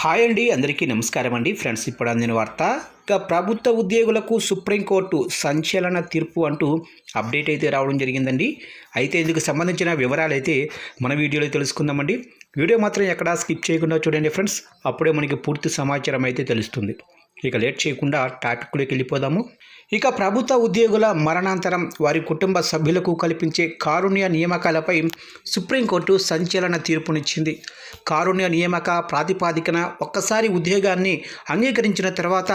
Hi అండి, అందరికీ నమస్కారం అండి. ఫ్రెండ్స్, ఇప్పుడు అందిన వార్త. ఇక ప్రభుత్వ ఉద్యోగులకు సుప్రీంకోర్టు సంచలన తీర్పు అంటూ అప్డేట్ అయితే రావడం జరిగిందండి. అయితే ఇందుకు సంబంధించిన వివరాలు అయితే మన వీడియోలో తెలుసుకుందామండి. వీడియో మాత్రం ఎక్కడా స్కిప్ చేయకుండా చూడండి ఫ్రెండ్స్, అప్పుడే మనకి పూర్తి సమాచారం అయితే తెలుస్తుంది. ఇక లేట్ చేయకుండా టాపిక్లోకి వెళ్ళిపోదాము. ఇక ప్రభుత్వ ఉద్యోగుల మరణాంతరం వారి కుటుంబ సభ్యులకు కల్పించే కారుణ్య నియామకాలపై సుప్రీంకోర్టు సంచలన తీర్పునిచ్చింది. కారుణ్య నియామక ప్రాతిపాదికన ఒక్కసారి ఉద్యోగాన్ని అంగీకరించిన తర్వాత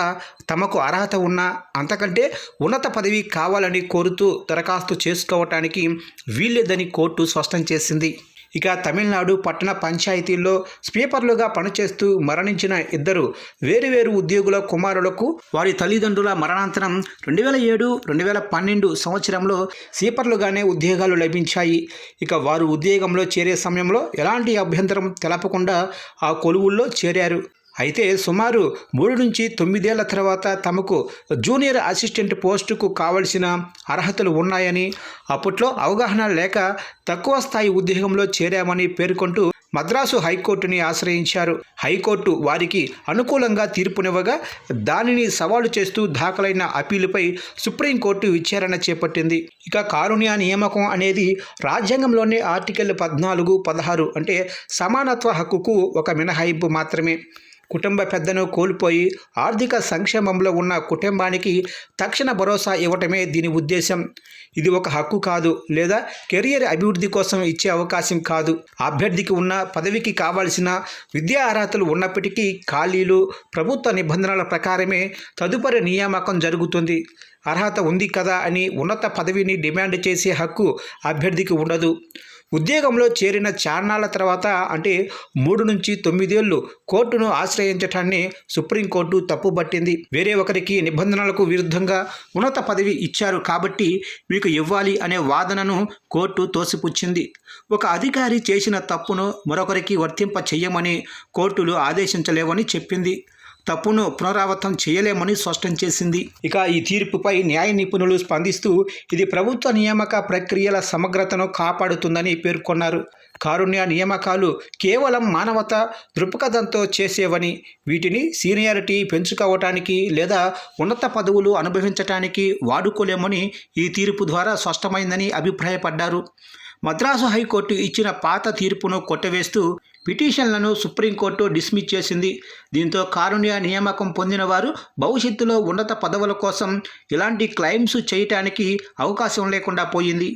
తమకు అర్హత ఉన్నా అంతకంటే ఉన్నత పదవి కావాలని కోరుతూ దరఖాస్తు చేసుకోవటానికి వీల్లేదని కోర్టు స్పష్టం చేసింది. ఇక తమిళనాడు పట్టణ పంచాయతీల్లో స్వీపర్లుగా పనిచేస్తూ మరణించిన ఇద్దరు వేరువేరు ఉద్యోగుల కుమారులకు వారి తల్లిదండ్రుల మరణాంతరం 2007-2012 సంవత్సరంలో స్వీపర్లుగానే ఉద్యోగాలు లభించాయి. ఇక వారు ఉద్యోగంలో చేరే సమయంలో ఎలాంటి అభ్యంతరం తెలపకుండా ఆ కొలువుల్లో చేరారు. అయితే సుమారు 3 నుంచి 9 ఏళ్ల తర్వాత తమకు జూనియర్ అసిస్టెంట్ పోస్టుకు కావలసిన అర్హతలు ఉన్నాయని, అప్పట్లో అవగాహన లేక తక్కువ స్థాయి ఉద్యోగంలో చేరామని పేర్కొంటూ మద్రాసు హైకోర్టుని ఆశ్రయించారు. హైకోర్టు వారికి అనుకూలంగా తీర్పునివ్వగా దానిని సవాలు చేస్తూ దాఖలైన అప్పీలుపై సుప్రీంకోర్టు విచారణ చేపట్టింది. ఇక కారుణ్య నియామకం అనేది రాజ్యాంగంలోని ఆర్టికల్ 14, 16 అంటే సమానత్వ హక్కుకు ఒక మినహాయింపు మాత్రమే. కుటుంబ పెద్దను కోల్పోయి ఆర్థిక సంక్షేమంలో ఉన్న కుటుంబానికి తక్షణ భరోసా ఇవ్వటమే దీని ఉద్దేశం. ఇది ఒక హక్కు కాదు, లేదా కెరియర్ అభివృద్ధి కోసం ఇచ్చే అవకాశం కాదు. అభ్యర్థికి ఉన్న పదవికి కావాల్సిన విద్యా అర్హతలు ఉన్నప్పటికీ ఖాళీలు ప్రభుత్వ నిబంధనల ప్రకారమే తదుపరి నియామకం జరుగుతుంది. అర్హత ఉంది కదా అని ఉన్నత పదవిని డిమాండ్ చేసే హక్కు అభ్యర్థికి ఉండదు. ఉద్యోగంలో చేరిన చాన్నాళ్ల తర్వాత అంటే 3 నుంచి 9 ఏళ్లు కోర్టును ఆశ్రయించటాన్ని సుప్రీంకోర్టు తప్పుబట్టింది. వేరే ఒకరికి నిబంధనలకు విరుద్ధంగా ఉన్నత పదవి ఇచ్చారు కాబట్టి మీకు ఇవ్వాలి అనే వాదనను కోర్టు తోసిపుచ్చింది. ఒక అధికారి చేసిన తప్పును మరొకరికి వర్తింప చెయ్యమని కోర్టులు ఆదేశించలేవని చెప్పింది. తప్పును పునరావృతం చేయలేమని స్పష్టం చేసింది. ఇక ఈ తీర్పుపై న్యాయ నిపుణులు స్పందిస్తూ ఇది ప్రభుత్వ నియామక ప్రక్రియల సమగ్రతను కాపాడుతుందని పేర్కొన్నారు. కారుణ్య నియామకాలు కేవలం మానవతా దృక్పథంతో చేసేవని, వీటిని సీనియారిటీ పెంచుకోవటానికి లేదా ఉన్నత పదవులు అనుభవించటానికి వాడుకోలేమని ఈ తీర్పు ద్వారా స్పష్టమైందని అభిప్రాయపడ్డారు. మద్రాసు హైకోర్టు ఇచ్చిన పాత తీర్పును కొట్టవేస్తూ పిటిషన్లను సుప్రీంకోర్టు డిస్మిస్ చేసింది. దీంతో కారుణ్య నియామకం పొందిన వారు భవిష్యత్తులో ఉన్నత పదవుల కోసం ఇలాంటి క్లెయిమ్స్ చేయటానికి అవకాశం లేకుండా పోయింది.